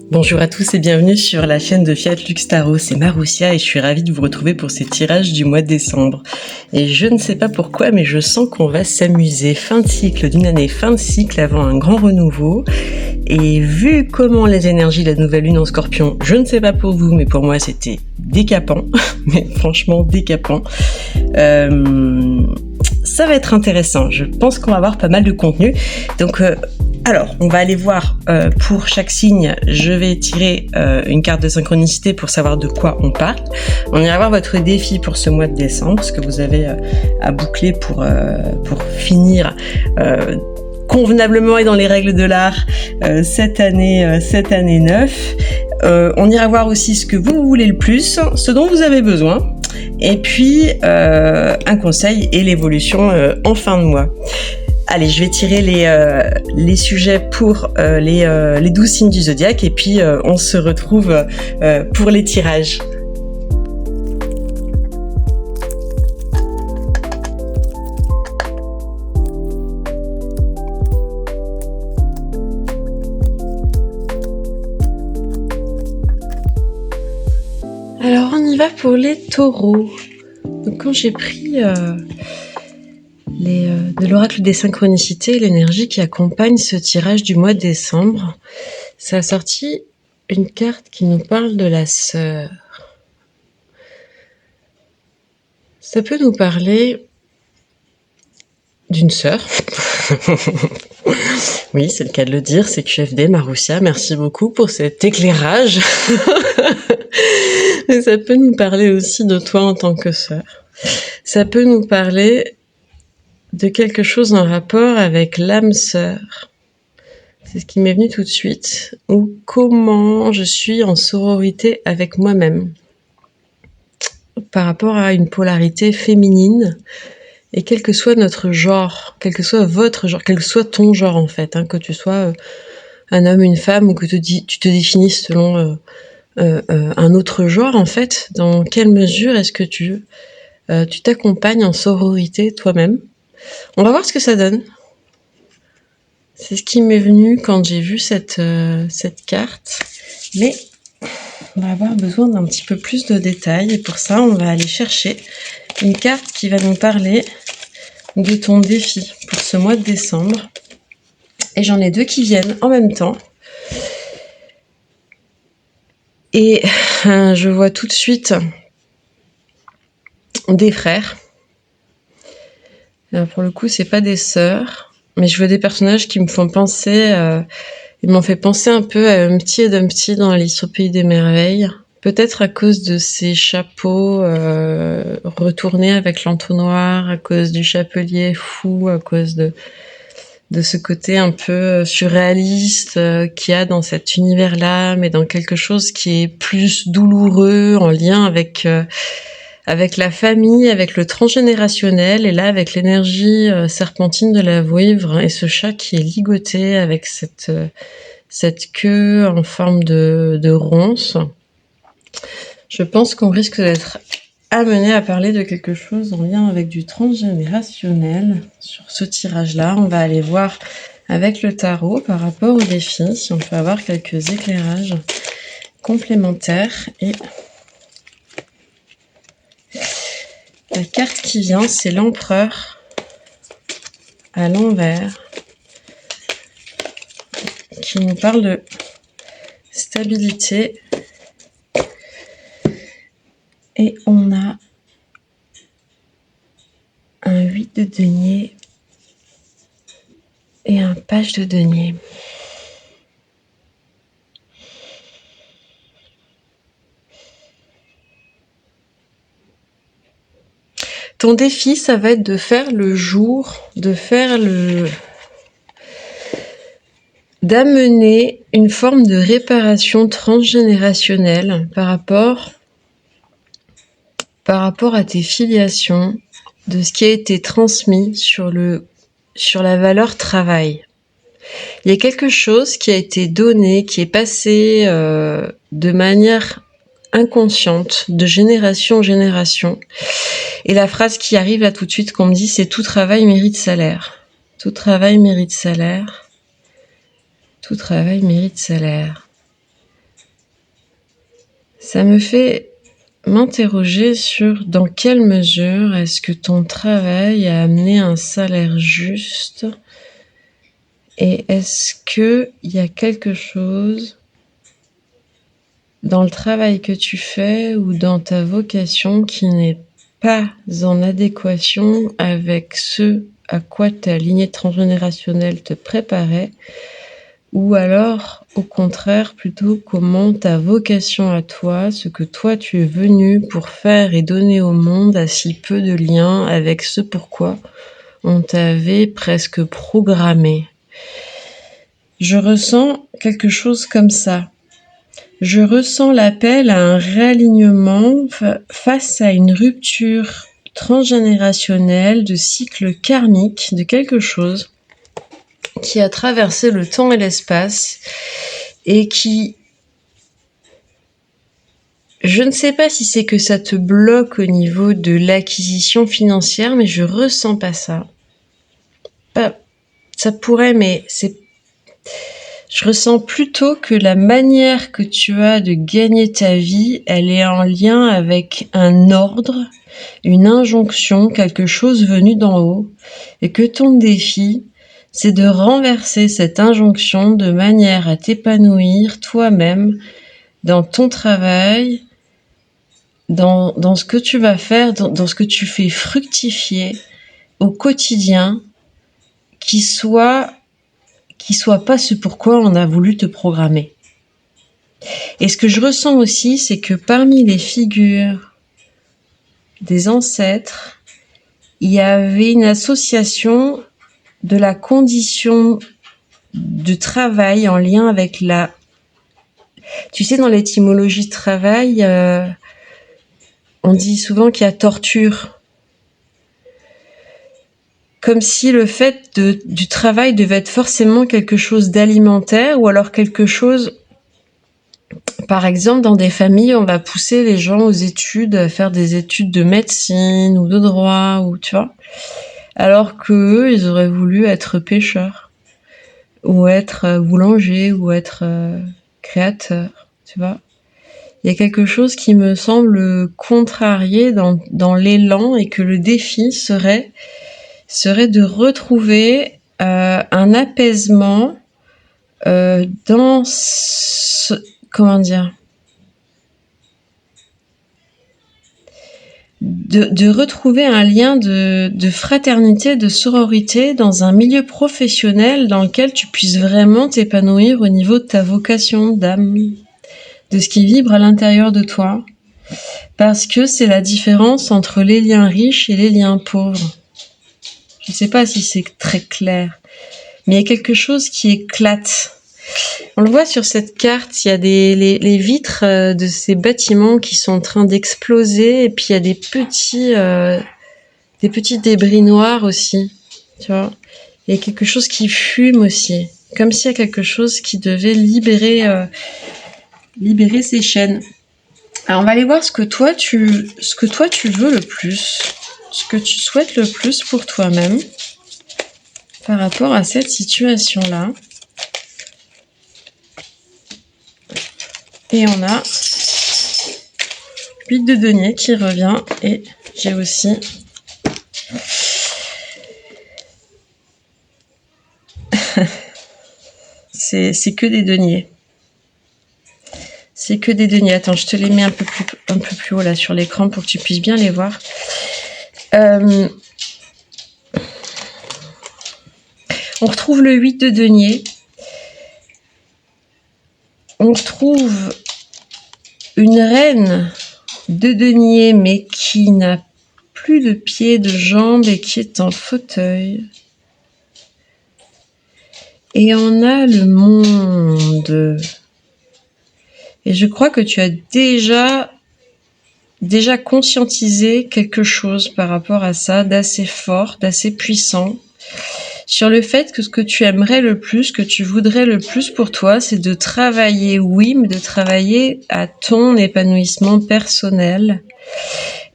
Bonjour à tous et bienvenue sur la chaîne de Fiat Lux Tarot, c'est Maroussia et je suis ravie de vous retrouver pour ces tirages du mois de décembre. Et je ne sais pas pourquoi, mais je sens qu'on va s'amuser. Fin de cycle d'une année, fin de cycle avant un grand renouveau. Et vu comment les énergies de la nouvelle lune en Scorpion, je ne sais pas pour vous, mais pour moi c'était décapant, mais franchement décapant. Ça va être intéressant, je pense qu'on va avoir pas mal de contenu. Donc alors, on va aller voir pour chaque signe, je vais tirer une carte de synchronicité pour savoir de quoi on parle. On ira voir votre défi pour ce mois de décembre, ce que vous avez à boucler pour finir convenablement et dans les règles de l'art cette année 9. On ira voir aussi ce que vous voulez le plus, ce dont vous avez besoin. Et puis un conseil et l'évolution en fin de mois. Allez, je vais tirer les sujets pour les 12 signes du zodiaque et puis on se retrouve pour les tirages. Alors on y va pour les taureaux. Donc quand j'ai pris de l'oracle des synchronicités, l'énergie qui accompagne ce tirage du mois de décembre, ça a sorti une carte qui nous parle de la sœur. Ça peut nous parler d'une sœur. Oui, c'est le cas de le dire, c'est QFD, Maroussia, merci beaucoup pour cet éclairage. Mais ça peut nous parler aussi de toi en tant que sœur. Ça peut nous parler de quelque chose en rapport avec l'âme sœur. C'est ce qui m'est venu tout de suite. Ou comment je suis en sororité avec moi-même. Par rapport à une polarité féminine. Et quel que soit notre genre, quel que soit votre genre, quel que soit ton genre en fait, hein, que tu sois un homme, une femme, ou que tu te définisses selon un autre genre en fait, dans quelle mesure est-ce que tu t'accompagnes en sororité toi-même? On va voir ce que ça donne. C'est ce qui m'est venu quand j'ai vu cette carte. Mais on va avoir besoin d'un petit peu plus de détails. Et pour ça, on va aller chercher une carte qui va nous parler de ton défi pour ce mois de décembre. Et j'en ai deux qui viennent en même temps. Et je vois tout de suite des frères. Alors pour le coup, c'est pas des sœurs, mais je vois des personnages qui me font penser, ils m'ont fait penser un peu à Humpty et Dumpty dans Alice au pays des merveilles. Peut-être à cause de ces chapeaux retournés avec l'entonnoir, à cause du chapelier fou, à cause de ce côté un peu surréaliste qu'il y a dans cet univers-là, mais dans quelque chose qui est plus douloureux, en lien avec la famille, avec le transgénérationnel, et là avec l'énergie serpentine de la vouivre, et ce chat qui est ligoté avec cette queue en forme de ronce. Je pense qu'on risque d'être amené à parler de quelque chose en lien avec du transgénérationnel sur ce tirage-là. On va aller voir avec le tarot par rapport au défi, si on peut avoir quelques éclairages complémentaires. Et la carte qui vient, c'est l'empereur à l'envers, qui nous parle de stabilité. Et on a un 8 de denier et un page de denier. Ton défi, ça va être de faire le jour, d'amener une forme de réparation transgénérationnelle par rapport à tes filiations, de ce qui a été transmis sur la valeur travail. Il y a quelque chose qui a été donné, qui est passé de manière inconsciente, de génération en génération. Et la phrase qui arrive là tout de suite qu'on me dit, c'est « tout travail mérite salaire ». Tout travail mérite salaire. Tout travail mérite salaire. Ça me fait m'interroger sur dans quelle mesure est-ce que ton travail a amené un salaire juste, et est-ce qu'il y a quelque chose dans le travail que tu fais ou dans ta vocation qui n'est pas en adéquation avec ce à quoi ta lignée transgénérationnelle te préparait, ou alors au contraire plutôt comment ta vocation à toi, ce que toi tu es venu pour faire et donner au monde, a si peu de lien avec ce pourquoi on t'avait presque programmé. Je ressens quelque chose comme ça. Je ressens l'appel à un réalignement face à une rupture transgénérationnelle de cycle karmique, de quelque chose qui a traversé le temps et l'espace et qui, je ne sais pas si c'est que ça te bloque au niveau de l'acquisition financière, mais je ressens pas ça. Ça pourrait, mais je ressens plutôt que la manière que tu as de gagner ta vie, elle est en lien avec un ordre, une injonction, quelque chose venu d'en haut, et que ton défi, c'est de renverser cette injonction de manière à t'épanouir toi-même dans ton travail, dans ce que tu vas faire, dans ce que tu fais fructifier au quotidien, qui soit pas ce pourquoi on a voulu te programmer. Et ce que je ressens aussi, c'est que parmi les figures des ancêtres, il y avait une association de la condition de travail en lien avec la... Tu sais, dans l'étymologie de travail, on dit souvent qu'il y a torture. Comme si le fait du travail devait être forcément quelque chose d'alimentaire, ou alors quelque chose... Par exemple, dans des familles, on va pousser les gens aux études, à faire des études de médecine ou de droit, ou tu vois, alors que eux, ils auraient voulu être pêcheurs, ou être boulanger, ou être créateur, tu vois. Il y a quelque chose qui me semble contrarié dans l'élan, et que le défi serait de retrouver un apaisement dans ce... Comment dire ? De retrouver un lien de fraternité, de sororité dans un milieu professionnel dans lequel tu puisses vraiment t'épanouir au niveau de ta vocation d'âme, de ce qui vibre à l'intérieur de toi. Parce que c'est la différence entre les liens riches et les liens pauvres. Je ne sais pas si c'est très clair, mais il y a quelque chose qui éclate. On le voit sur cette carte, il y a les vitres de ces bâtiments qui sont en train d'exploser, et puis il y a des petits débris noirs aussi, tu vois. Il y a quelque chose qui fume aussi, comme s'il y a quelque chose qui devait libérer ses chaînes. Alors on va aller voir ce que toi tu veux le plus, ce que tu souhaites le plus pour toi-même par rapport à cette situation-là. Et on a 8 de denier qui revient, et j'ai aussi c'est que des deniers. C'est que des deniers. Attends, je te les mets un peu plus haut là sur l'écran pour que tu puisses bien les voir. On retrouve le 8 de denier. On retrouve une reine de denier, mais qui n'a plus de pieds, de jambes, et qui est en fauteuil. Et on a le monde. Et je crois que tu as déjà conscientisé quelque chose par rapport à ça, d'assez fort, d'assez puissant, sur le fait que ce que tu aimerais le plus, que tu voudrais le plus pour toi, c'est de travailler, oui, mais de travailler à ton épanouissement personnel,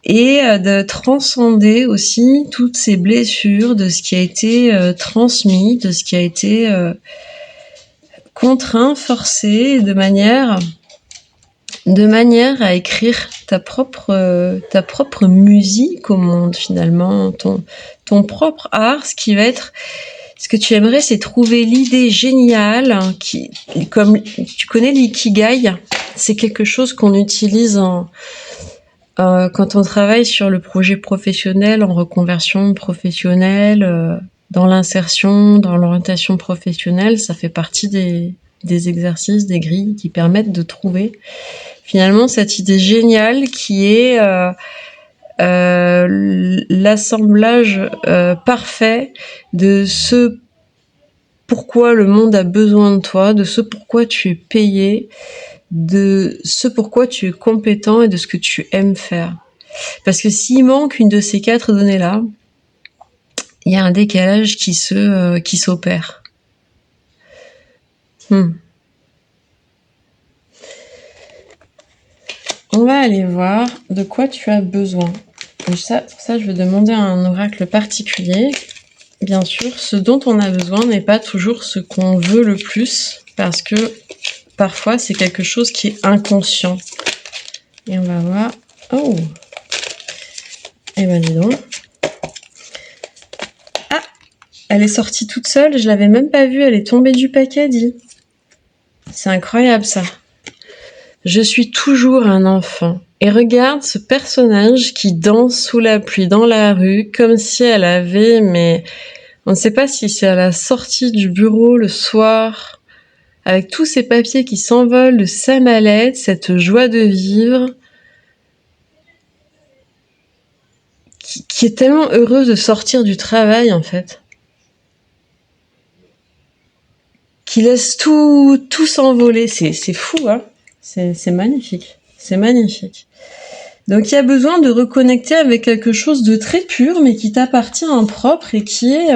et de transcender aussi toutes ces blessures de ce qui a été transmis, de ce qui a été contraint, forcé, de manière de manière à écrire ta propre musique au monde, finalement, ton propre art. Ce que tu aimerais, c'est trouver l'idée géniale, comme tu connais l'ikigai, c'est quelque chose qu'on utilise quand on travaille sur le projet professionnel, en reconversion professionnelle, dans l'insertion, dans l'orientation professionnelle. Ça fait partie des exercices, des grilles qui permettent de trouver finalement cette idée géniale qui est l'assemblage parfait de ce pourquoi le monde a besoin de toi, de ce pourquoi tu es payé, de ce pourquoi tu es compétent et de ce que tu aimes faire. Parce que s'il manque une de ces 4 données-là, il y a un décalage qui s'opère. On va aller voir de quoi tu as besoin. Pour ça, je vais demander à un oracle particulier. Bien sûr, ce dont on a besoin n'est pas toujours ce qu'on veut le plus, parce que parfois, c'est quelque chose qui est inconscient. Et on va voir... Oh! Eh ben, dis donc. Ah! Elle est sortie toute seule, je l'avais même pas vue, elle est tombée du paquet, dis. C'est incroyable, ça. Je suis toujours un enfant. Et regarde ce personnage qui danse sous la pluie dans la rue, comme si elle avait, mais on ne sait pas si c'est à la sortie du bureau le soir, avec tous ces papiers qui s'envolent de sa mallette, cette joie de vivre, qui est tellement heureuse de sortir du travail, en fait. Qui laisse tout s'envoler. C'est fou, hein. C'est magnifique. C'est magnifique. Donc, il y a besoin de reconnecter avec quelque chose de très pur, mais qui t'appartient en propre et qui est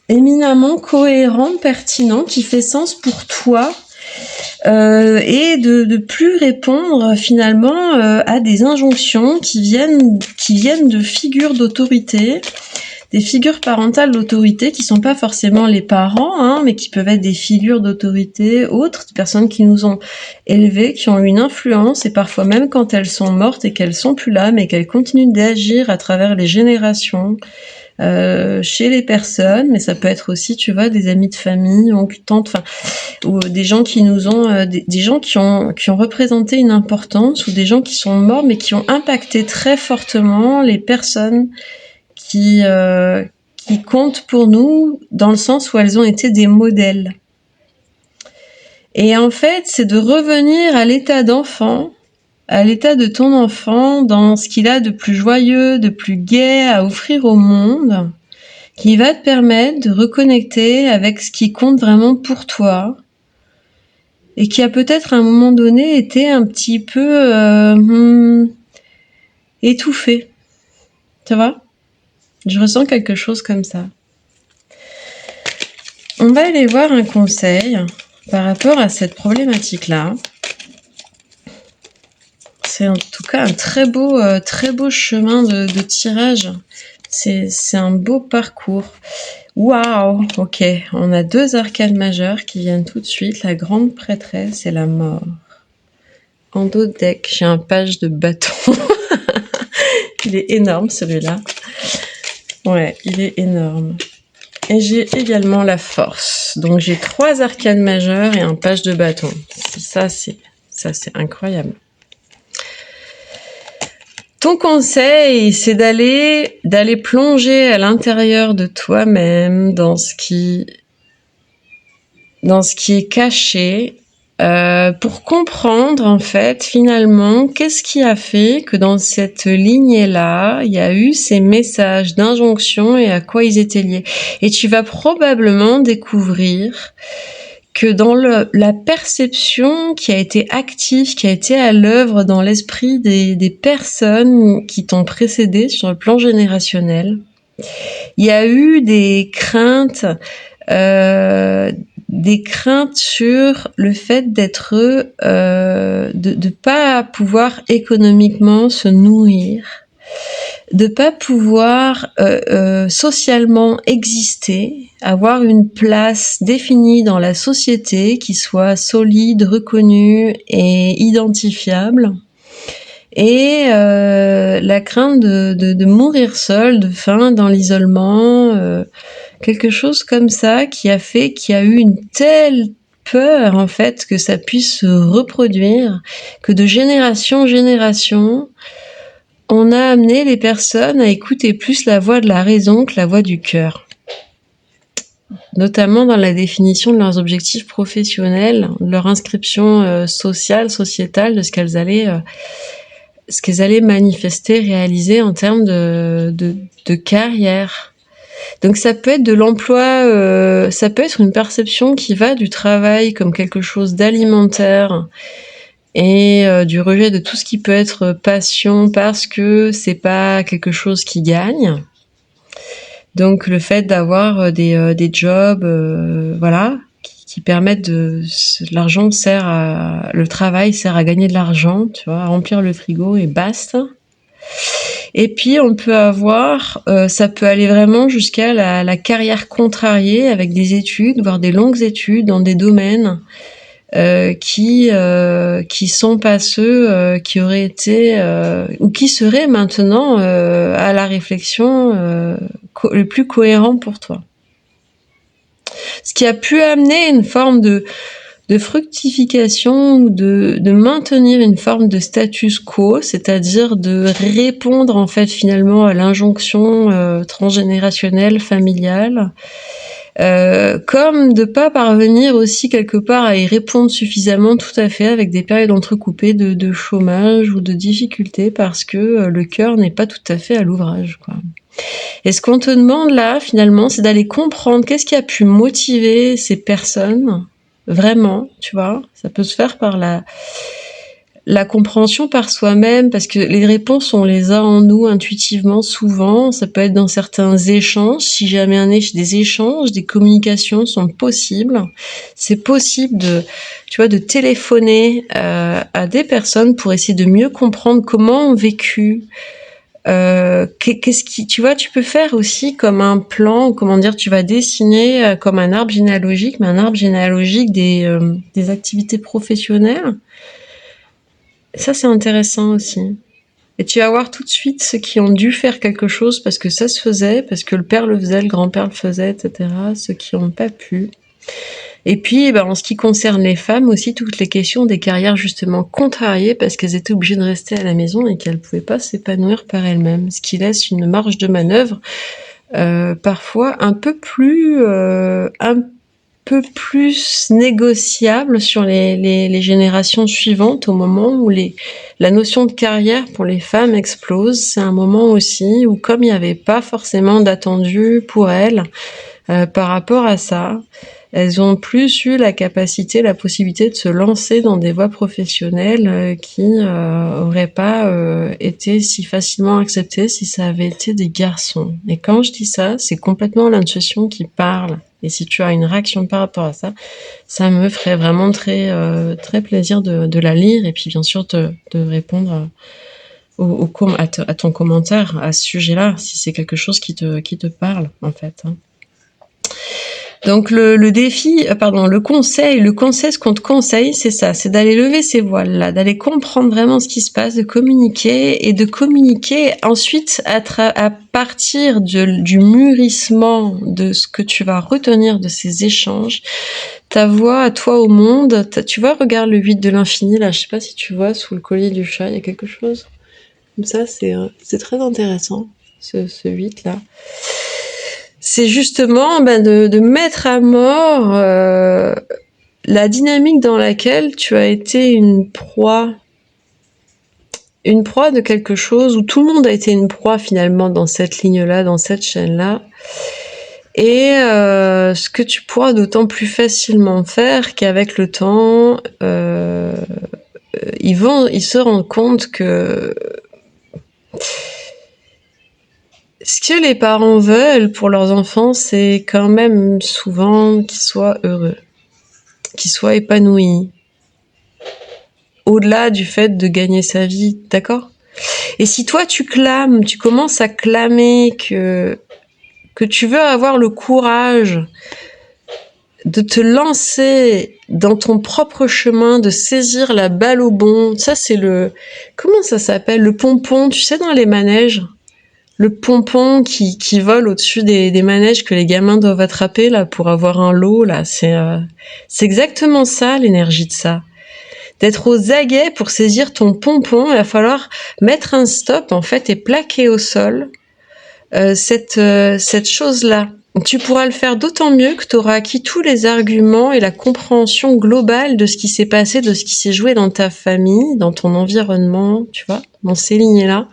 éminemment cohérent, pertinent, qui fait sens pour toi, et de plus répondre finalement à des injonctions qui viennent de figures d'autorité, des figures parentales d'autorité qui sont pas forcément les parents, hein, mais qui peuvent être des figures d'autorité autres, des personnes qui nous ont élevés, qui ont eu une influence, et parfois même quand elles sont mortes et qu'elles sont plus là, mais qu'elles continuent d'agir à travers les générations, chez les personnes, mais ça peut être aussi, tu vois, des amis de famille, oncles, tantes, enfin, ou des gens qui nous ont, des gens qui ont représenté une importance, ou des gens qui sont morts, mais qui ont impacté très fortement les personnes qui comptent pour nous, dans le sens où elles ont été des modèles. Et en fait, c'est de revenir à l'état d'enfant, à l'état de ton enfant, dans ce qu'il a de plus joyeux, de plus gai à offrir au monde, qui va te permettre de reconnecter avec ce qui compte vraiment pour toi, et qui a peut-être à un moment donné été un petit peu étouffé. Tu vois ? Je ressens quelque chose comme ça. On va aller voir un conseil par rapport à cette problématique-là. C'est en tout cas un très beau chemin de tirage. C'est un beau parcours. Waouh! Ok, on a 2 arcanes majeures qui viennent tout de suite. La grande prêtresse et la mort. En dos de deck, j'ai un page de bâton. Il est énorme celui-là. Ouais, il est énorme. Et j'ai également la force. Donc j'ai 3 arcanes majeures et un page de bâton. Ça c'est incroyable. Ton conseil, c'est d'aller plonger à l'intérieur de toi-même dans ce qui est caché, pour comprendre en fait finalement qu'est-ce qui a fait que dans cette lignée-là, il y a eu ces messages d'injonction et à quoi ils étaient liés. Et tu vas probablement découvrir que dans la perception qui a été active, qui a été à l'œuvre dans l'esprit des personnes qui t'ont précédé sur le plan générationnel, il y a eu des craintes sur le fait d'être de pas pouvoir économiquement se nourrir, de pas pouvoir socialement exister, avoir une place définie dans la société qui soit solide, reconnue et identifiable, et la crainte de mourir seul, de faim, dans l'isolement, quelque chose comme ça qui a eu une telle peur en fait que ça puisse se reproduire, que de génération en génération, on a amené les personnes à écouter plus la voix de la raison que la voix du cœur. Notamment dans la définition de leurs objectifs professionnels, de leur inscription sociale, sociétale, de ce qu'elles allaient manifester, réaliser en termes de carrière. Donc ça peut être de l'emploi, ça peut être une perception qui va du travail comme quelque chose d'alimentaire, et du rejet de tout ce qui peut être passion parce que c'est pas quelque chose qui gagne. Donc le fait d'avoir des jobs, voilà, qui permettent l'argent le travail sert à gagner de l'argent, tu vois, à remplir le frigo et basta. Et puis on peut avoir, ça peut aller vraiment jusqu'à la carrière contrariée avec des études, voire des longues études dans des domaines qui sont pas ceux qui auraient été ou qui seraient maintenant à la réflexion le plus cohérent pour toi. Ce qui a pu amener une forme de fructification ou de maintenir une forme de status quo, c'est-à-dire de répondre en fait finalement à l'injonction transgénérationnelle, familiale, comme de pas parvenir aussi quelque part à y répondre suffisamment, tout à fait, avec des périodes entrecoupées de chômage ou de difficultés parce que le cœur n'est pas tout à fait à l'ouvrage, quoi. Et ce qu'on te demande là, finalement, c'est d'aller comprendre qu'est-ce qui a pu motiver ces personnes, vraiment, tu vois. Ça peut se faire par la compréhension par soi-même, parce que les réponses, on les a en nous intuitivement souvent. Ça peut être dans certains échanges. Si jamais des échanges, des communications sont possibles, c'est possible de téléphoner à des personnes pour essayer de mieux comprendre comment ont vécu. Qu'est-ce qui, tu vois, tu peux faire aussi comme un plan, comment dire, tu vas dessiner comme un arbre généalogique, mais un arbre généalogique des activités professionnelles. Ça, c'est intéressant aussi. Et tu vas voir tout de suite ceux qui ont dû faire quelque chose parce que ça se faisait, parce que le père le faisait, le grand-père le faisait, etc. Ceux qui n'ont pas pu. Et puis, en ce qui concerne les femmes aussi, toutes les questions des carrières justement contrariées parce qu'elles étaient obligées de rester à la maison et qu'elles ne pouvaient pas s'épanouir par elles-mêmes. Ce qui laisse une marge de manœuvre parfois un peu plus négociable sur les générations suivantes, au moment où la notion de carrière pour les femmes explose. C'est un moment aussi où, comme il n'y avait pas forcément d'attendu pour elles par rapport à ça, elles ont plus eu la capacité, la possibilité de se lancer dans des voies professionnelles qui auraient pas été si facilement acceptées si ça avait été des garçons. Et quand je dis ça, c'est complètement l'intuition qui parle. Et si tu as une réaction par rapport à ça, ça me ferait vraiment très très plaisir de la lire et puis bien sûr de répondre à ton commentaire à ce sujet-là, si c'est quelque chose qui te parle en fait. Hein. Donc le conseil, ce qu'on te conseille, c'est ça, c'est d'aller lever ces voiles-là, d'aller comprendre vraiment ce qui se passe, de communiquer et de communiquer ensuite à partir du mûrissement de ce que tu vas retenir de ces échanges, ta voix à toi au monde. Tu vois, regarde le 8 de l'infini là, je sais pas si tu vois sous le collier du chat, il y a quelque chose comme ça, c'est très intéressant ce 8 là. C'est justement de mettre à mort la dynamique dans laquelle tu as été une proie de quelque chose, où tout le monde a été une proie finalement dans cette ligne-là, dans cette chaîne-là. Et ce que tu pourras d'autant plus facilement faire qu'avec le temps, ils se rendent compte que ce que les parents veulent pour leurs enfants, c'est quand même souvent qu'ils soient heureux, qu'ils soient épanouis. Au-delà du fait de gagner sa vie, d'accord ? Et si toi tu clames, tu commences à clamer que tu veux avoir le courage de te lancer dans ton propre chemin, de saisir la balle au bond, ça c'est comment ça s'appelle? Le pompon, tu sais, dans les manèges? Le pompon qui vole au-dessus des manèges que les gamins doivent attraper là pour avoir un lot là, c'est exactement ça l'énergie de ça. D'être aux aguets pour saisir ton pompon, il va falloir mettre un stop en fait et plaquer au sol cette chose-là. Tu pourras le faire d'autant mieux que tu auras acquis tous les arguments et la compréhension globale de ce qui s'est passé, de ce qui s'est joué dans ta famille, dans ton environnement, tu vois, dans ces lignées-là.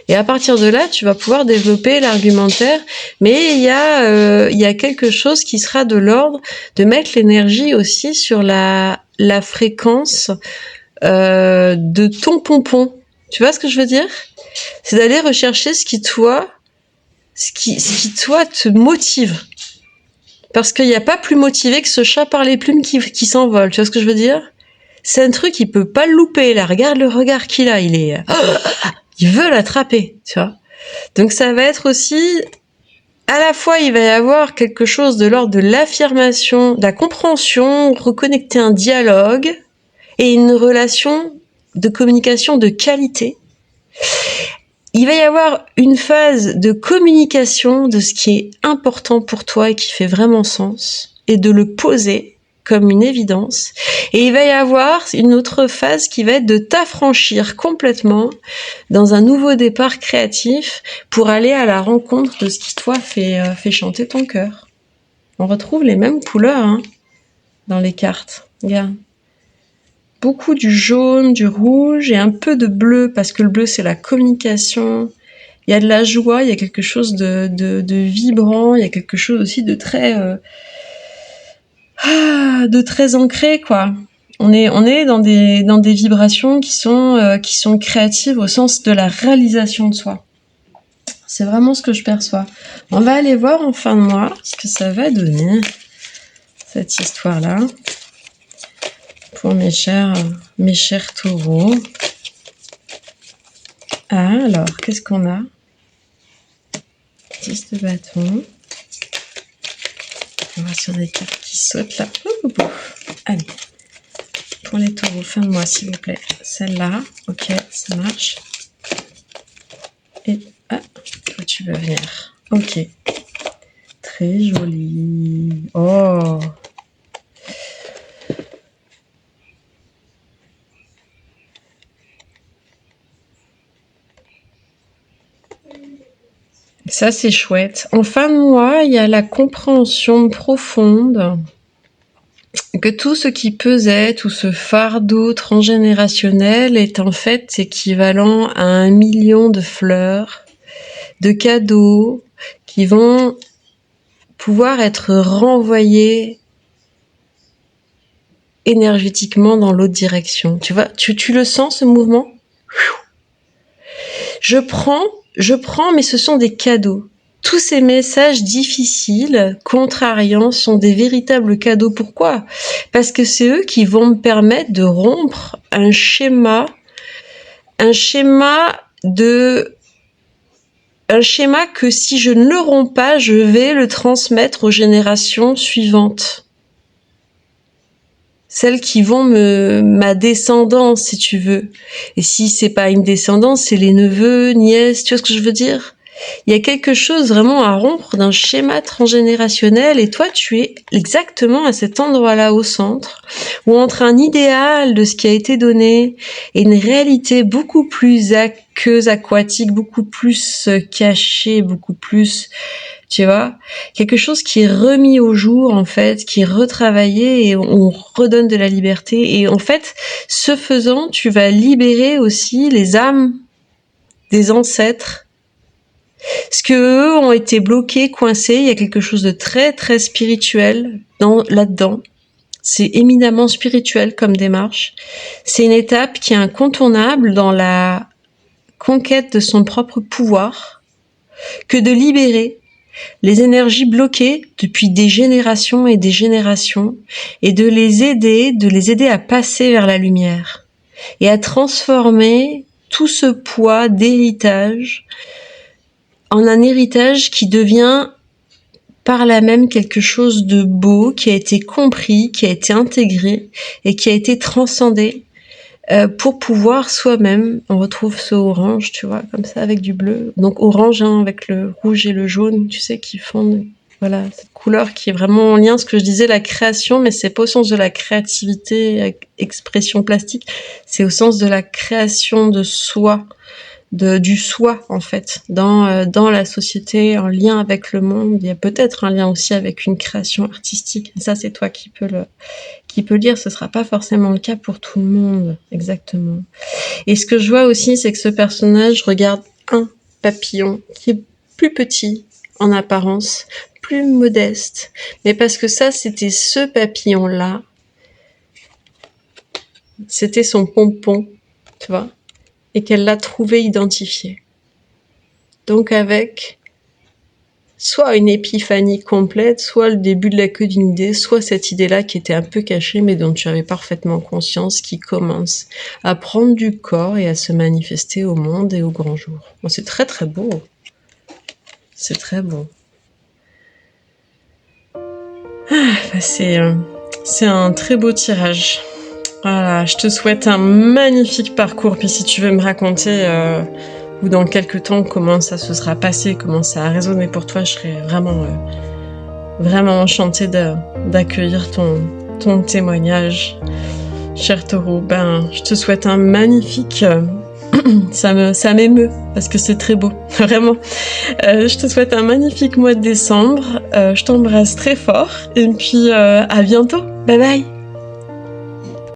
Et à partir de là, tu vas pouvoir développer l'argumentaire. Mais il y a quelque chose qui sera de l'ordre de mettre l'énergie aussi sur la fréquence de ton pompon. Tu vois ce que je veux dire? C'est d'aller rechercher ce qui toi te motive. Parce qu'il n'y a pas plus motivé que ce chat par les plumes qui s'envole. Tu vois ce que je veux dire? C'est un truc, il peut pas le louper, là. Regarde le regard qu'il a, il veut l'attraper, tu vois. Donc ça va être aussi, à la fois, il va y avoir quelque chose de l'ordre de l'affirmation, de la compréhension, reconnecter un dialogue et une relation de communication de qualité. Il va y avoir une phase de communication de ce qui est important pour toi et qui fait vraiment sens, et de le poser comme une évidence. Et il va y avoir une autre phase qui va être de t'affranchir complètement dans un nouveau départ créatif pour aller à la rencontre de ce qui, toi, fait chanter ton cœur. On retrouve les mêmes couleurs dans les cartes. Regarde. Beaucoup du jaune, du rouge et un peu de bleu, parce que le bleu, c'est la communication. Il y a de la joie, il y a quelque chose de vibrant, il y a quelque chose aussi de très ancré, quoi. On est dans des vibrations qui sont créatives au sens de la réalisation de soi. C'est vraiment ce que je perçois. On va aller voir en fin de mois ce que ça va donner, cette histoire-là. Pour mes chers taureaux. Alors, qu'est-ce qu'on a? 10 de bâton. On va sur des cartes qui sautent là. Allez. Pour les taureaux, fin de mois, s'il vous plaît. Celle-là. Ok, ça marche. Et, toi, tu veux venir. Ok. Très joli. Oh! Ça, c'est chouette. En fin de mois, il y a la compréhension profonde que tout ce qui pesait, tout ce fardeau transgénérationnel est en fait équivalent à 1 million de fleurs, de cadeaux qui vont pouvoir être renvoyés énergétiquement dans l'autre direction. Tu vois, tu le sens, ce mouvement? Je prends, mais ce sont des cadeaux. Tous ces messages difficiles, contrariants, sont des véritables cadeaux. Pourquoi? Parce que c'est eux qui vont me permettre de rompre un schéma que si je ne le romps pas, je vais le transmettre aux générations suivantes. Celles qui vont ma descendance, si tu veux. Et si c'est pas une descendance, c'est les neveux, nièces, tu vois ce que je veux dire? Il y a quelque chose vraiment à rompre d'un schéma transgénérationnel, et toi, tu es exactement à cet endroit-là au centre, où entre un idéal de ce qui a été donné et une réalité beaucoup plus aqueuse, aquatique, beaucoup plus cachée, beaucoup plus... Tu vois, quelque chose qui est remis au jour, en fait, qui est retravaillé, et on redonne de la liberté. Et en fait, ce faisant, tu vas libérer aussi les âmes des ancêtres. Parce que eux ont été bloqués, coincés. Il y a quelque chose de très, très spirituel là-dedans. C'est éminemment spirituel comme démarche. C'est une étape qui est incontournable dans la conquête de son propre pouvoir, que de libérer les énergies bloquées depuis des générations et des générations, et de les aider à passer vers la lumière et à transformer tout ce poids d'héritage en un héritage qui devient par là même quelque chose de beau, qui a été compris, qui a été intégré et qui a été transcendé pour pouvoir soi-même, on retrouve ce orange, tu vois, comme ça, avec du bleu. Donc orange, hein, avec le rouge et le jaune, tu sais, qui font, voilà, cette couleur qui est vraiment en lien, ce que je disais, la création, mais c'est pas au sens de la créativité, expression plastique, c'est au sens de la création de soi, du soi, en fait, dans la société, en lien avec le monde. Il y a peut-être un lien aussi avec une création artistique. Et ça, c'est toi qui peux le dire. Ce sera pas forcément le cas pour tout le monde, exactement. Et ce que je vois aussi, c'est que ce personnage regarde un papillon qui est plus petit en apparence, plus modeste, mais parce que ça, c'était ce papillon-là, c'était son pompon, tu vois, et qu'elle l'a trouvé identifié. Donc avec soit une épiphanie complète, soit le début de la queue d'une idée, soit cette idée-là qui était un peu cachée mais dont tu avais parfaitement conscience, qui commence à prendre du corps et à se manifester au monde et au grand jour. Bon, c'est très très beau. C'est très beau. C'est un très beau tirage. Voilà, je te souhaite un magnifique parcours. Puis si tu veux me raconter ou dans quelques temps comment ça se sera passé, comment ça a résonné pour toi, je serais vraiment enchantée d'accueillir ton témoignage, cher Taureau. Je te souhaite un magnifique... ça m'émeut parce que c'est très beau, vraiment. Je te souhaite un magnifique mois de décembre. Je t'embrasse très fort et puis à bientôt. Bye bye.